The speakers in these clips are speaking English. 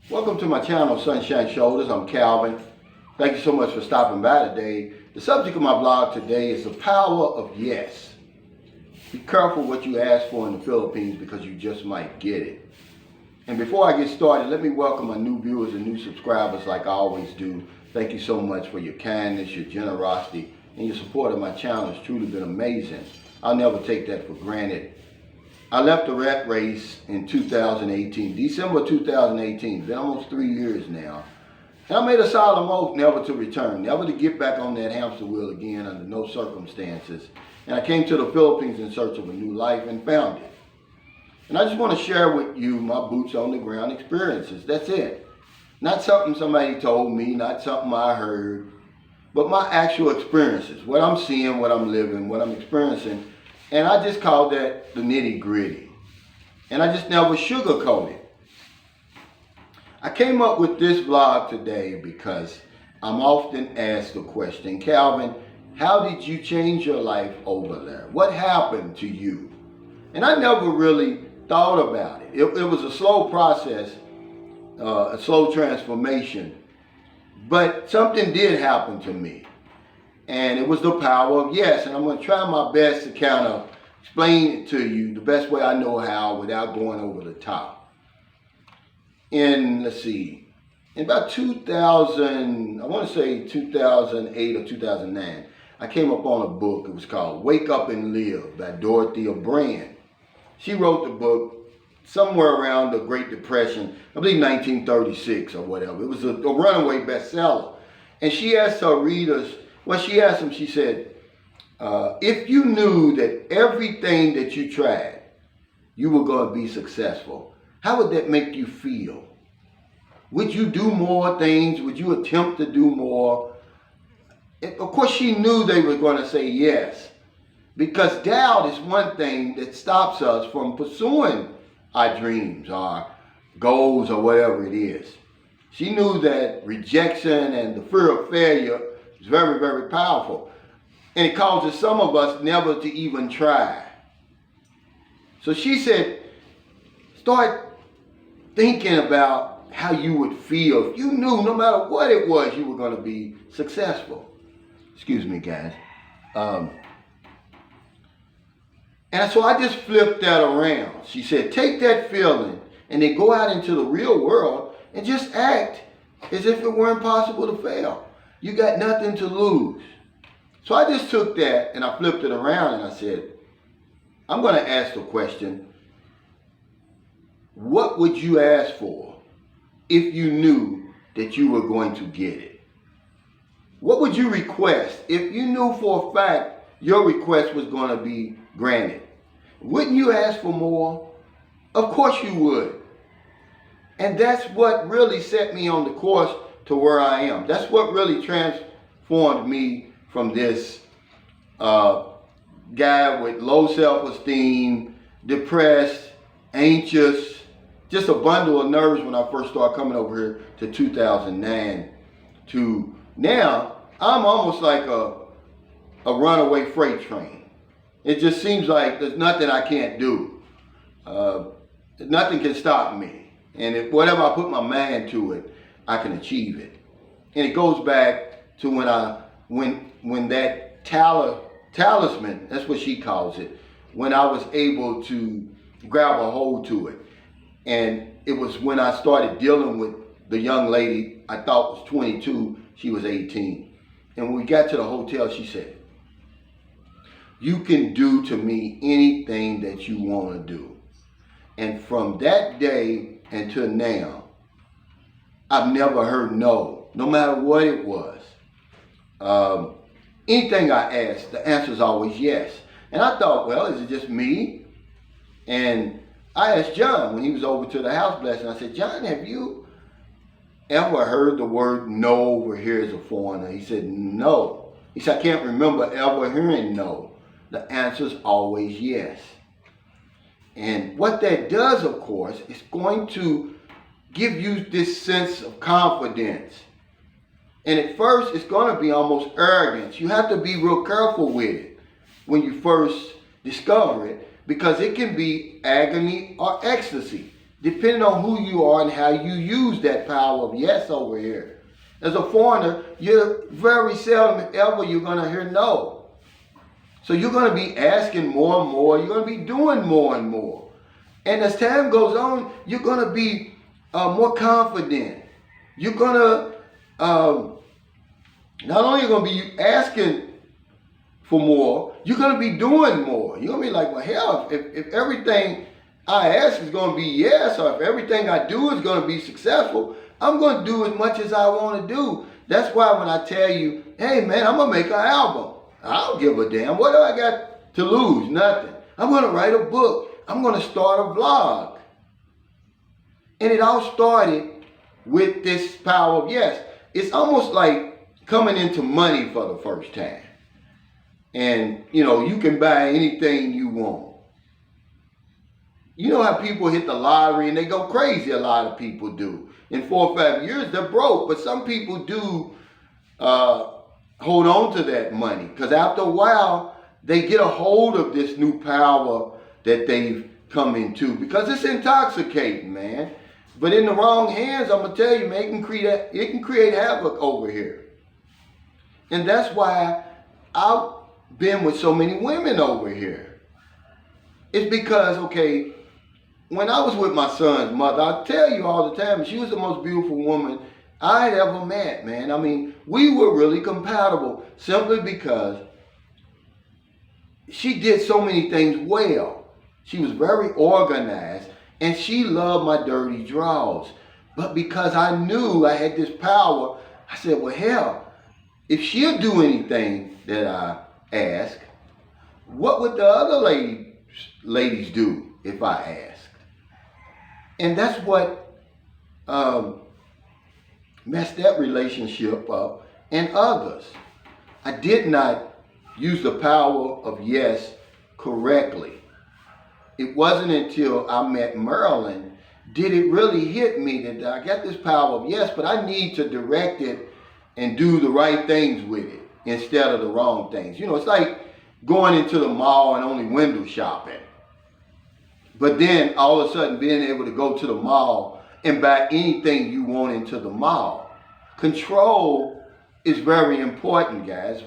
Welcome to my channel, Sunshine Shoulders. I'm Calvin. Thank you so much for stopping by today. The subject of my vlog today is the power of yes. Be careful what you ask for in the Philippines because you just might get it. And before I get started, let me welcome my new viewers and new subscribers like I always do. Thank you so much for your kindness, your generosity, and your support of my channel has truly been amazing. I'll never take that for granted. I left the rat race in 2018, December 2018, been almost 3 years now. And I made a solemn oath never to return, never to get back on that hamster wheel again under no circumstances. And I came to the Philippines in search of a new life and found it. And I just want to share with you my boots on the ground experiences, that's it. Not something somebody told me, not something I heard, but my actual experiences, what I'm seeing, what I'm living, what I'm experiencing. And I just call that the nitty gritty. And I just never sugarcoat it. I came up with this vlog today because I'm often asked the question, Calvin, how did you change your life over there? What happened to you? And I never really thought about it. It was a slow process, a slow transformation. But something did happen to me. And it was the power of yes. And I'm going to try my best to kind of explain it to you the best way I know how without going over the top. In about 2000, I want to say 2008 or 2009, I came up on a book. It was called Wake Up and Live by Dorothea Brande. She wrote the book somewhere around the Great Depression, I believe 1936 or whatever. It was a runaway bestseller. And she asked her readers, she asked them, she said, if you knew that everything that you tried, you were going to be successful, how would that make you feel? Would you do more things? Would you attempt to do more? And of course, she knew they were going to say yes, because doubt is one thing that stops us from pursuing our dreams, our goals, or whatever it is. She knew that rejection and the fear of failure is very, very powerful. And it causes some of us never to even try. So she said, start thinking about how you would feel if you knew no matter what it was, you were going to be successful. Excuse me, guys. And so I just flipped that around. She said, take that feeling and then go out into the real world and just act as if it were impossible to fail. You got nothing to lose. So I just took that and I flipped it around and I said, I'm going to ask the question, what would you ask for if you knew that you were going to get it? What would you request if you knew for a fact your request was going to be granted? Wouldn't you ask for more? Of course you would. And that's what really set me on the course to where I am. That's what really transformed me from this guy with low self-esteem, depressed, anxious, just a bundle of nerves when I first started coming over here to 2009 to now I'm almost like a runaway freight train. It just seems like there's nothing I can't do. Nothing can stop me. And if whatever I put my mind to it, I can achieve it. And it goes back to when that talisman, that's what she calls it, when I was able to grab a hold to it. And it was when I started dealing with the young lady I thought was 22, she was 18. And when we got to the hotel, she said, you can do to me anything that you want to do. And from that day until now, I've never heard no matter what it was. Anything I asked, the answer is always yes. And I thought, well, is it just me? And I asked John when he was over to the house blessing, I said, John, have you ever heard the word no over here as a foreigner? He said, no. He said, I can't remember ever hearing no. The answer is always yes. And what that does, of course, is going to give you this sense of confidence. And at first, it's going to be almost arrogance. You have to be real careful with it when you first discover it, because it can be agony or ecstasy. depending on who you are and how you use that power of yes over here. As a foreigner, you're very seldom, if ever, you're going to hear no. So you're going to be asking more and more. You're going to be doing more and more. And as time goes on, you're going to be more confident. You're going to, not only are you going to be asking for more, you're going to be doing more. You're going to be like, well, hell, if everything I ask is going to be yes, or if everything I do is going to be successful, I'm going to do as much as I want to do. That's why when I tell you, hey, man, I'm going to make an album. I don't give a damn. What do I got to lose? Nothing. I'm going to write a book. I'm going to start a vlog. And it all started with this power of yes. It's almost like coming into money for the first time. And, you can buy anything you want. You know how people hit the lottery and they go crazy, a lot of people do. In 4 or 5 years, they're broke. But some people do hold on to that money. Because after a while, they get a hold of this new power that they've come into. Because it's intoxicating, man. But in the wrong hands, I'm going to tell you, man, it can create havoc over here. And that's why I've been with so many women over here. It's because, okay, when I was with my son's mother, I tell you all the time, she was the most beautiful woman I'd ever met, man. I mean, we were really compatible simply because she did so many things well. She was very organized and she loved my dirty draws. But because I knew I had this power, I said, well, hell, if she'll do anything that I ask, what would the other ladies do if I asked? And that's what messed that relationship up and others. I did not use the power of yes correctly. It wasn't until I met Marilyn did it really hit me that I got this power of yes, but I need to direct it and do the right things with it instead of the wrong things. It's like going into the mall and only window shopping. But then all of a sudden being able to go to the mall and buy anything you want into the mall. Control is very important, guys.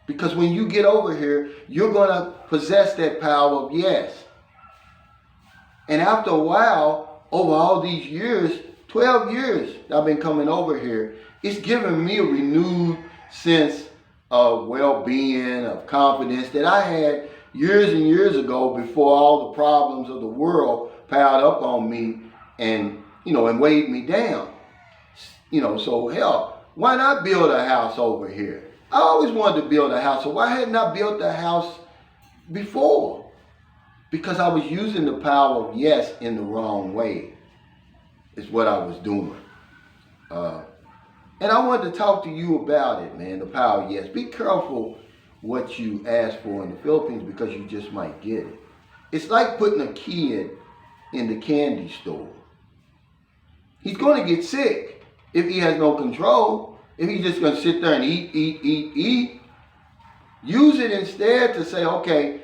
Because when you get over here, you're going to possess that power of yes. And after a while, over all these years, 12 years I've been coming over here, it's given me a renewed sense of well-being, of confidence that I had years and years ago before all the problems of the world piled up on me and weighed me down. So hell, why not build a house over here? I always wanted to build a house, so why hadn't I built a house before? Because I was using the power of yes in the wrong way, is what I was doing. And I wanted to talk to you about it, man, the power of yes. Be careful what you ask for in the Philippines because you just might get it. It's like putting a kid in the candy store. He's going to get sick if he has no control. If he's just going to sit there and eat. Use it instead to say, okay,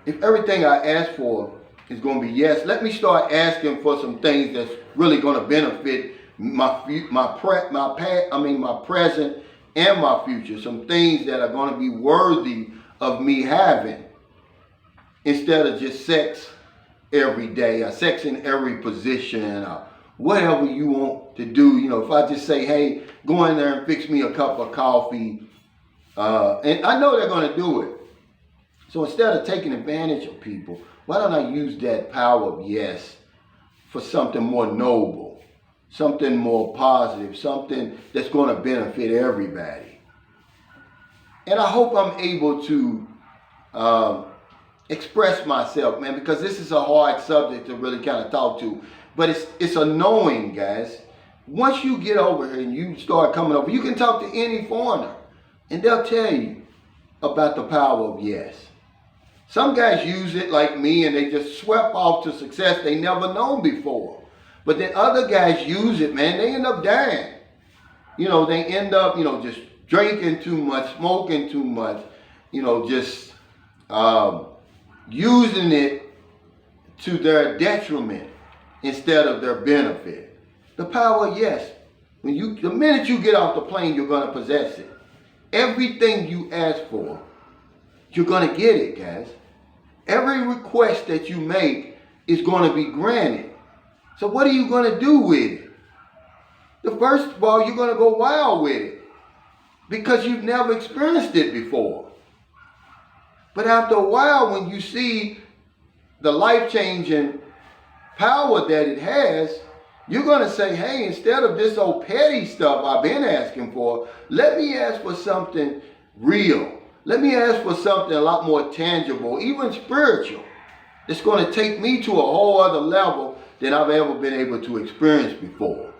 if everything I ask for is going to be yes, let me start asking for some things that's really going to benefit my present and my future. Some things that are going to be worthy of me having, instead of just sex every day or sex in every position or whatever you want to do. If I just say, hey, go in there and fix me a cup of coffee, and I know they're going to do it. So instead of taking advantage of people, why don't I use that power of yes for something more noble, something more positive, something that's going to benefit everybody? And I hope I'm able to express myself, man, because this is a hard subject to really kind of talk to. But it's annoying, guys. Once you get over here and you start coming over, you can talk to any foreigner and they'll tell you about the power of yes. Some guys use it like me and they just swept off to success they never known before. But then other guys use it, man, they end up dying. They end up, just drinking too much, smoking too much, just using it to their detriment instead of their benefit. The power of yes. The minute you get off the plane, you're going to possess it. Everything you ask for, you're going to get it, guys. Every request that you make is going to be granted. So what are you going to do with it? First of all, you're going to go wild with it because you've never experienced it before. But after a while, when you see the life-changing power that it has, you're going to say, hey, instead of this old petty stuff I've been asking for, let me ask for something real. Let me ask for something a lot more tangible, even spiritual. It's going to take me to a whole other level than I've ever been able to experience before.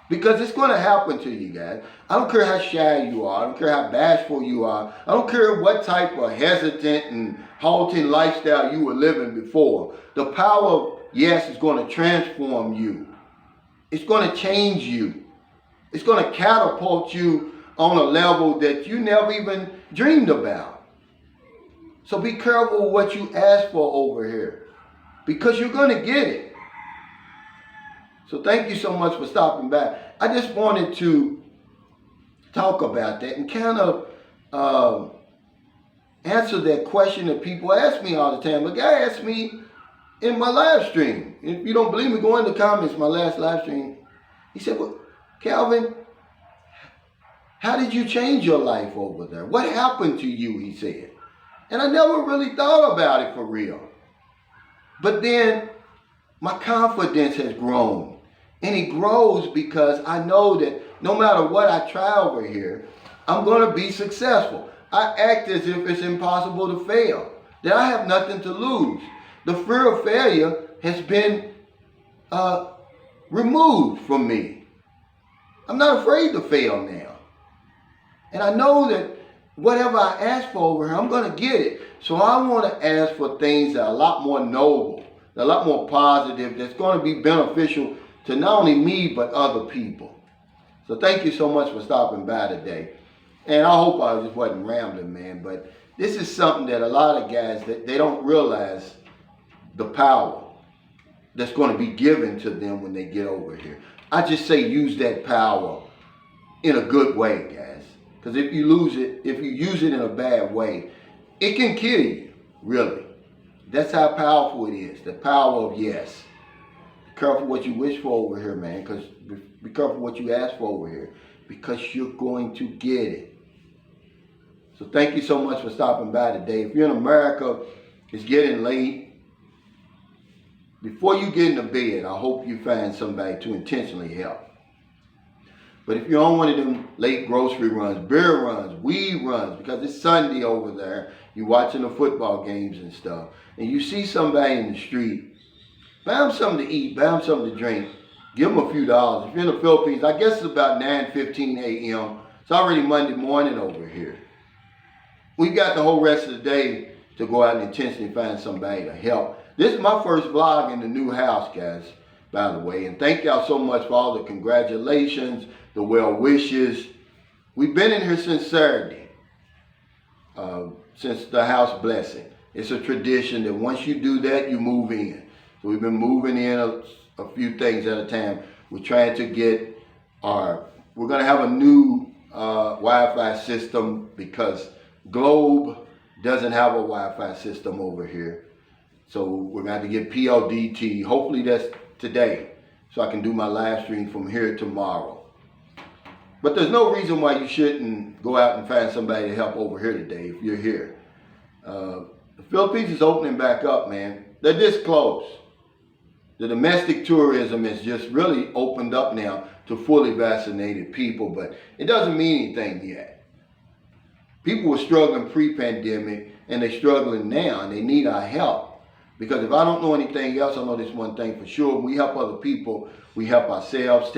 Because it's going to happen to you guys. I don't care how shy you are. I don't care how bashful you are. I don't care what type of hesitant and halting lifestyle you were living before. The power of yes is going to transform you. It's going to change you. It's going to catapult you on a level that you never even dreamed about. So be careful what you ask for over here, because you're going to get it. So thank you so much for stopping by. I just wanted to talk about that and kind of answer that question that people ask me all the time. A guy asked me in my live stream. If you don't believe me, go in the comments, my last live stream. He said, well, Calvin, how did you change your life over there? What happened to you, he said. And I never really thought about it for real. But then my confidence has grown. And it grows because I know that no matter what I try over here, I'm going to be successful. I act as if it's impossible to fail, that I have nothing to lose. The fear of failure has been removed from me. I'm not afraid to fail now. And I know that whatever I ask for over here, I'm going to get it. So I want to ask for things that are a lot more noble, a lot more positive, that's going to be beneficial to not only me, but other people. So thank you so much for stopping by today. And I hope I just wasn't rambling, man. But this is something that a lot of guys, they don't realize the power that's going to be given to them when they get over here. I just say use that power in a good way, guys. Because if you lose it, if you use it in a bad way, it can kill you, really. That's how powerful it is, the power of yes. Be careful what you wish for over here, man, because be careful what you ask for over here, because you're going to get it. So thank you so much for stopping by today. If you're in America, it's getting late. Before you get into bed, I hope you find somebody to intentionally help. But if you're on one of them late grocery runs, beer runs, weed runs, because it's Sunday over there, you're watching the football games and stuff, and you see somebody in the street, buy them something to eat, buy them something to drink, give them a few dollars. If you're in the Philippines, I guess it's about 9:15 a.m. It's already Monday morning over here. We've got the whole rest of the day to go out and intentionally find somebody to help. This is my first vlog in the new house, guys, by the way. And thank y'all so much for all the congratulations, the well wishes. We've been in here since Saturday, since the house blessing. It's a tradition that once you do that, you move in. So we've been moving in a few things at a time. We're trying to get we're going to have a new Wi-Fi system because Globe doesn't have a Wi-Fi system over here. So we're going to have to get PLDT. Hopefully that's today, so I can do my live stream from here tomorrow. But there's no reason why you shouldn't go out and find somebody to help over here today if you're here. The Philippines is opening back up, man. They're this close. The domestic tourism is just really opened up now to fully vaccinated people, but it doesn't mean anything yet. People were struggling pre-pandemic, and they're struggling now, and they need our help. Because if I don't know anything else, I know this one thing for sure. When we help other people, we help ourselves.